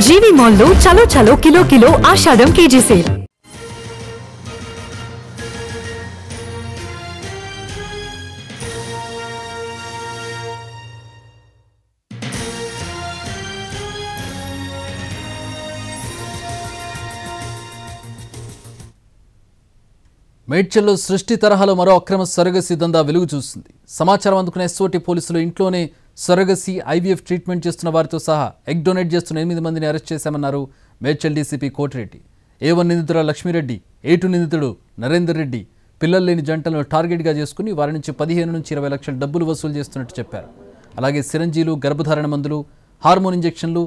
జీవి మాల్లో చలో చలో కిలో కిలో ఆషాఢం కేజీ సేల్. మేడ్చల్లో సృష్టి తరహాలో మరో అక్రమ సరగసి దందా వెలుగు చూస్తుంది. సమాచారం అందుకున్న ఎస్ఓటీ పోలీసులు ఇంట్లోనే సరగసి ఐవీఎఫ్ ట్రీట్మెంట్ చేస్తున్న వారితో సహా ఎగ్ డొనేట్ చేస్తున్న 8 మందిని అరెస్ట్ చేశామన్నారు మేడ్చల్ డీసీపీ కోటిరెడ్డి. A1 నిందితుడు లక్ష్మీరెడ్డి, A2 నిందితుడు నరేందర్ రెడ్డి పిల్లలు లేని జంటలను టార్గెట్గా చేసుకుని వారి నుంచి 15 నుంచి 20 లక్షల డబ్బులు వసూలు చేస్తున్నట్టు చెప్పారు. అలాగే సిరంజీలు, గర్భధారణ మందులు, హార్మోన్ ఇంజెక్షన్లు,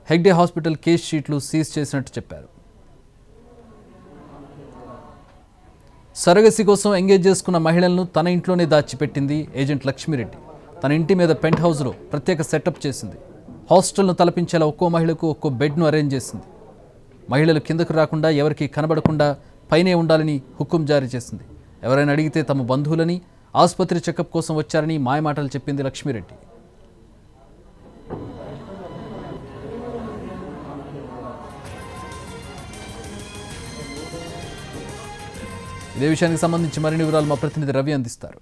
హెగ్డే హాస్పిటల్ కేస్ షీట్లు సీజ్ చేసినట్టు చెప్పారు. సరగసి కోసం ఎంగేజ్ చేసుకున్న మహిళలను తన ఇంట్లోనే దాచిపెట్టింది ఏజెంట్ లక్ష్మీరెడ్డి. తన ఇంటి మీద పెంట్ హౌస్లో ప్రత్యేక సెటప్ చేసింది. హాస్టల్ను తలపించేలా ఒక్కో మహిళకు ఒక్కో బెడ్ను అరేంజ్ చేసింది. మహిళలు కిందకు రాకుండా, ఎవరికి కనబడకుండా పైనే ఉండాలని హుకుం జారీ చేసింది. ఎవరైనా అడిగితే తమ బంధువులని ఆసుపత్రి చెకప్ కోసం వచ్చారని మాయమాటలు చెప్పింది లక్ష్మీరెడ్డి. ఇదే విషయానికి సంబంధించి మరిన్ని వివరాలు మా ప్రతినిధి రవి అందిస్తారు.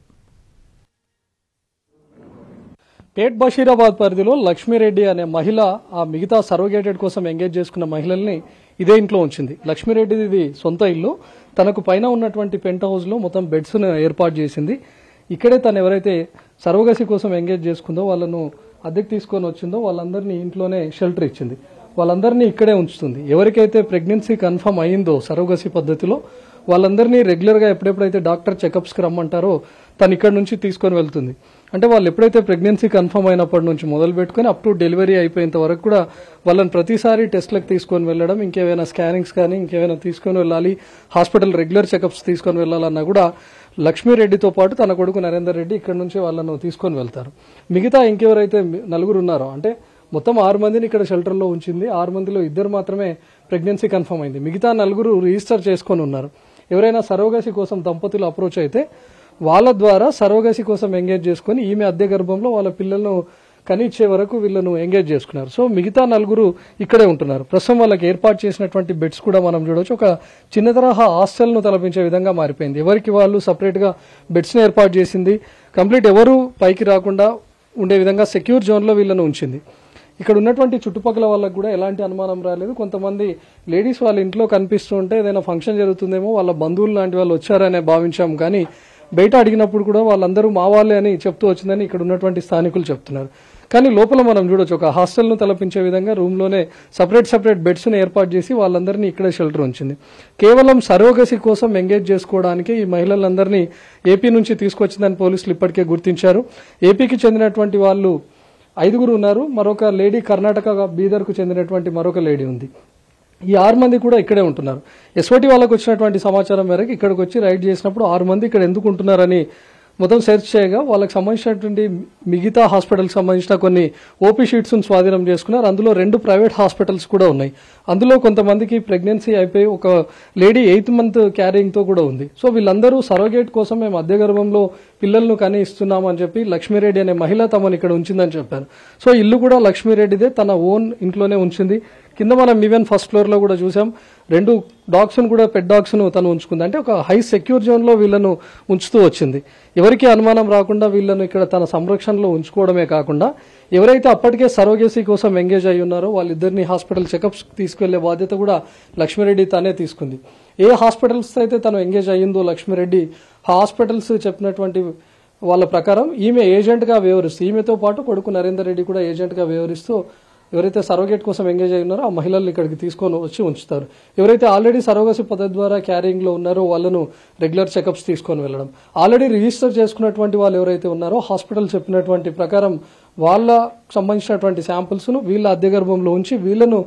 పేట్ బషీరాబాద్ పరిధిలో లక్ష్మీరెడ్డి అనే మహిళ ఆ మిగతా సర్వగేటెడ్ కోసం ఎంగేజ్ చేసుకున్న మహిళల్ని ఇదే ఇంట్లో ఉంచింది. లక్ష్మీరెడ్డిది ఇది సొంత ఇల్లు. తనకు పైన ఉన్నటువంటి పెంట్ హౌస్ లో మొత్తం బెడ్స్ ఏర్పాటు చేసింది. ఇక్కడే తను ఎవరైతే సర్వగసి కోసం ఎంగేజ్ చేసుకుందో వాళ్ళను అద్దెకు తీసుకొని వచ్చిందో వాళ్ళందరినీ ఇంట్లోనే షెల్టర్ ఇచ్చింది. వాళ్ళందరినీ ఇక్కడే ఉంచుతుంది. ఎవరికైతే ప్రెగ్నెన్సీ కన్ఫర్మ్ అయిందో సర్వగసి పద్ధతిలో వాళ్ళందరినీ రెగ్యులర్గా ఎప్పుడెప్పుడైతే డాక్టర్ చెకప్స్కి రమ్మంటారో తను ఇక్కడ నుంచి తీసుకొని వెళ్తుంది. అంటే వాళ్ళు ఎప్పుడైతే ప్రెగ్నెన్సీ కన్ఫర్మ్ అయినప్పటి నుంచి మొదలు పెట్టుకుని అప్ టు డెలివరీ అయిపోయేంత వరకు కూడా వాళ్ళని ప్రతిసారి టెస్ట్లకు తీసుకొని వెళ్ళడం, ఇంకేమైనా స్కానింగ్స్ కానీ ఇంకేమైనా తీసుకొని వెళ్ళాలి, హాస్పిటల్ రెగ్యులర్ చెకప్స్ తీసుకొని వెళ్ళాలన్నా కూడా లక్ష్మీరెడ్డితో పాటు తన కొడుకు నరేందర్ రెడ్డి ఇక్కడ నుంచి వాళ్ళను తీసుకొని వెళ్తారు. మిగతా ఇంకెవరైతే 4 ఉన్నారో, అంటే మొత్తం 6 మందిని ఇక్కడ షెల్టర్లో ఉంచింది. 6 మందిలో 2 మాత్రమే ప్రెగ్నెన్సీ కన్ఫర్మ్ అయింది. మిగతా 4 రిజిస్టర్ చేసుకొని ఉన్నారు. ఎవరైనా సరోగసి కోసం దంపతులు అప్రోచ్ అయితే వాళ్ళ ద్వారా సరోగసి కోసం ఎంగేజ్ చేసుకుని ఈమె అద్దె గర్భంలో వాళ్ళ పిల్లలను కనిచ్చే వరకు వీళ్ళను ఎంగేజ్ చేసుకున్నారు. సో మిగతా 4 ఇక్కడే ఉంటున్నారు. ప్రస్తుతం వాళ్ళకి ఏర్పాటు చేసినటువంటి బెడ్స్ కూడా మనం చూడవచ్చు. ఒక చిన్న తరహా హాస్టల్ను తలపించే విధంగా మారిపోయింది. ఎవరికి వాళ్ళు సపరేట్గా బెడ్స్ని ఏర్పాటు చేసింది. కంప్లీట్ ఎవరు పైకి రాకుండా ఉండే విధంగా సెక్యూర్ జోన్లో వీళ్ళను ఉంచింది. ఇక్కడ ఉన్నటువంటి చుట్టుపక్కల వాళ్ళకు కూడా ఎలాంటి అనుమానం రాలేదు. కొంతమంది లేడీస్ వాళ్ళ ఇంట్లో కనిపిస్తూ ఉంటే ఏదైనా ఫంక్షన్ జరుగుతుందేమో, వాళ్ళ బంధువులు లాంటి వాళ్ళు వచ్చారనే భావించాం. కానీ బయట అడిగినప్పుడు కూడా వాళ్ళందరూ మా వాళ్ళే అని చెప్తూ వచ్చిందని ఇక్కడ ఉన్నటువంటి స్థానికులు చెప్తున్నారు. కానీ లోపల మనం చూడొచ్చు, ఒక హాస్టల్ను తలపించే విధంగా రూమ్లోనే సపరేట్ బెడ్స్ను ఏర్పాటు చేసి వాళ్ళందరినీ ఇక్కడే షెల్టర్ ఉంచింది. కేవలం సరోగసి కోసం ఎంగేజ్ చేసుకోవడానికి ఈ మహిళలందరినీ ఏపీ నుంచి తీసుకొచ్చిందని పోలీసులు ఇప్పటికే గుర్తించారు. ఏపీకి చెందినటువంటి వాళ్ళు 5 ఉన్నారు. మరొక లేడీ కర్ణాటక బీదర్కు చెందినటువంటి మరొక లేడీ ఉంది. ఈ 6 మంది కూడా ఇక్కడే ఉంటున్నారు. ఎస్ఓటీ వాళ్ళకు వచ్చినటువంటి సమాచారం మేరకు ఇక్కడికి వచ్చి రైడ్ చేసినప్పుడు 6 మంది ఇక్కడ ఎందుకు ఉంటున్నారని మొత్తం సెర్చ్ చేయగా వాళ్ళకి సంబంధించినటువంటి మిగతా హాస్పిటల్కి సంబంధించిన కొన్ని ఓపీ షీట్స్ను స్వాధీనం చేసుకున్నారు. అందులో 2 ప్రైవేట్ హాస్పిటల్స్ కూడా ఉన్నాయి. అందులో కొంతమందికి ప్రెగ్నెన్సీ అయిపోయి ఒక లేడీ 8th మంత్ క్యారింగ్తో కూడా ఉంది. సో వీళ్ళందరూ సరోగేట్ కోసం మేము అద్దె గర్భంలో పిల్లలను కని ఇస్తున్నామని చెప్పి లక్ష్మీరెడ్డి అనే మహిళ తమను ఇక్కడ ఉంచిందని చెప్పారు. సో ఇల్లు కూడా లక్ష్మీరెడ్డిదే, తన ఓన్ ఇంట్లోనే ఉంచింది. కింద మనం ఈవెన్ ఫస్ట్ ఫ్లోర్లో కూడా చూసాం, 2 డాగ్స్ను కూడా పెట్ డాగ్స్ను తను ఉంచుకుంది. అంటే ఒక హై సెక్యూర్ జోన్లో వీళ్ళను ఉంచుతూ వచ్చింది. ఎవరికి అనుమానం రాకుండా వీళ్ళను ఇక్కడ తన సంరక్షణలో ఉంచుకోవడమే కాకుండా ఎవరైతే అప్పటికే సరోగేసీ కోసం ఎంగేజ్ అయి ఉన్నారో వాళ్ళిద్దరిని హాస్పిటల్ చెకప్స్ తీసుకెళ్లే బాధ్యత కూడా లక్ష్మీరెడ్డి తనే తీసుకుంది. ఏ హాస్పిటల్స్ అయితే తను ఎంగేజ్ అయ్యిందో లక్ష్మీరెడ్డి, హాస్పిటల్స్ చెప్పినటువంటి వాళ్ళ ప్రకారం ఈమె ఏజెంట్గా వ్యవహరిస్తూ, ఈమెతో పాటు కొడుకు నరేందర్ రెడ్డి కూడా ఏజెంట్గా వ్యవహరిస్తూ ఎవరైతే సరోగేట్ కోసం ఎంగేజ్ అయి ఉన్నారో ఆ మహిళల్ని ఇక్కడికి తీసుకొని వచ్చి ఉంచుతారు. ఎవరైతే ఆల్రెడీ సరోగసి పద్ధతి ద్వారా క్యారింగ్లో ఉన్నారో వాళ్ళను రెగ్యులర్ చెకప్స్ తీసుకొని వెళ్ళడం, ఆల్రెడీ రిజిస్టర్ చేసుకున్నటువంటి వాళ్ళు ఎవరైతే ఉన్నారో హాస్పిటల్ చెప్పినటువంటి ప్రకారం వాళ్ళ సంబంధించినటువంటి శాంపుల్స్ను వీళ్ళ అద్దె గర్భంలో ఉంచి వీళ్ళను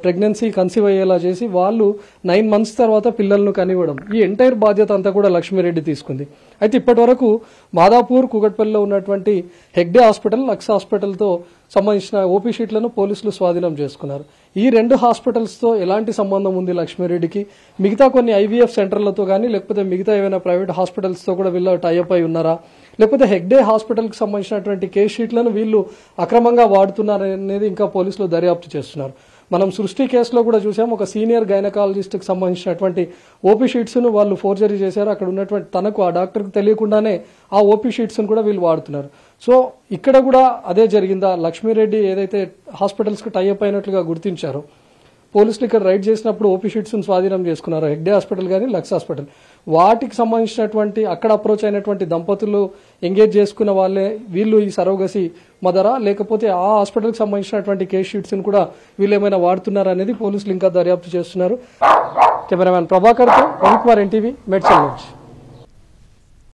ప్రెగ్నెన్సీ కన్సీవ్ అయ్యేలా చేసి వాళ్ళు 9 months తర్వాత పిల్లలను కనివ్వడం, ఈ ఎంటైర్ బాధ్యత అంతా కూడా లక్ష్మీరెడ్డి తీసుకుంది. అయితే ఇప్పటి వరకు మాదాపూర్, కూకట్పల్లిలో ఉన్నటువంటి హెగ్డే హాస్పిటల్, లక్స్ హాస్పిటల్తో సంబంధించిన ఓపీ షీట్లను పోలీసులు స్వాధీనం చేసుకున్నారు. ఈ 2 హాస్పిటల్స్తో ఎలాంటి సంబంధం ఉంది లక్ష్మీరెడ్డికి? మిగతా కొన్ని ఐవీఎఫ్ సెంటర్లతో కానీ లేకపోతే మిగతా ఏమైనా ప్రైవేట్ హాస్పిటల్స్తో కూడా వీళ్ళు టైఅప్ అయి ఉన్నారా? లేకపోతే హెగ్డే హాస్పిటల్కి సంబంధించినటువంటి కేస్ షీట్లను వీళ్ళు అక్రమంగా వాడుతున్నారనేది ఇంకా పోలీసులు దర్యాప్తు చేస్తున్నారు. మనం సృష్టి కేసులో కూడా చూసాం, ఒక సీనియర్ గైనకాలజిస్ట్కి సంబంధించినటువంటి ఓపీ షీట్స్ను వాళ్ళు ఫోర్జరీ చేశారు. అక్కడ ఉన్నటువంటి తనకు ఆ డాక్టర్కి తెలియకుండానే ఆ ఓపీ షీట్స్ను కూడా వీళ్ళు వాడుతున్నారు. సో ఇక్కడ కూడా అదే జరిగిందా? లక్ష్మీరెడ్డి ఏదైతే హాస్పిటల్స్కి టైఅప్ అయినట్లుగా గుర్తించారో, పోలీసులు ఇక్కడ రైడ్ చేసినప్పుడు ఓపీ షీట్స్ను స్వాధీనం చేసుకున్నారు. హెగ్డే హాస్పిటల్ కానీ లక్స్ హాస్పిటల్, వాటికి సంబంధించినటువంటి అక్కడ అప్రోచ్ అయినటువంటి దంపతులు ఎంగేజ్ చేసుకున్న వాళ్ళే వీళ్ళు ఈ సరోగసి మదరా, లేకపోతే ఆ హాస్పిటల్కి సంబంధించినటువంటి కేస్ షీట్స్ను కూడా వీళ్ళు ఏమైనా వాడుతున్నారా అనేది పోలీసులు ఇంకా దర్యాప్తు చేస్తున్నారు. కెమెరామ్యాన్ ప్రభాకర్తో రవికుమార్, ఎన్టీవీ, మేడ్చల్ నుంచి.